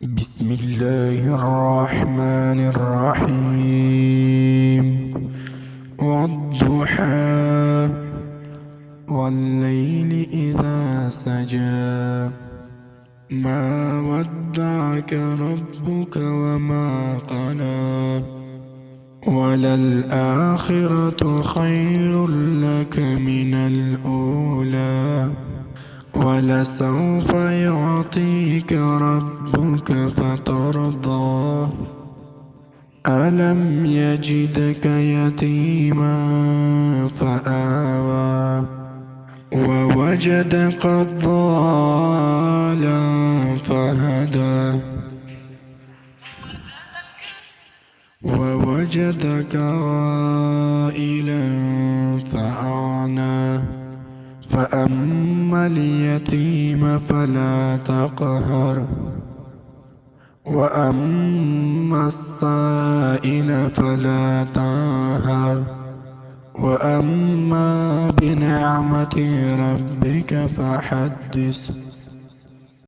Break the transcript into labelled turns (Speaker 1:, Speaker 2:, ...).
Speaker 1: بسم الله الرحمن الرحيم والضحى والليل إذا سجى ما ودعك ربك وما قلى وللآخرة خير لك من الأولى ولسوف يعطيك ربك فترضى ألم يجدك يتيما فآوى ووجدك ضالا فهدى ووجدك عائلا فأغنى فأما اليتيم فلا تقهر وأما السائل فلا تنهر وأما بنعمة ربك فحدث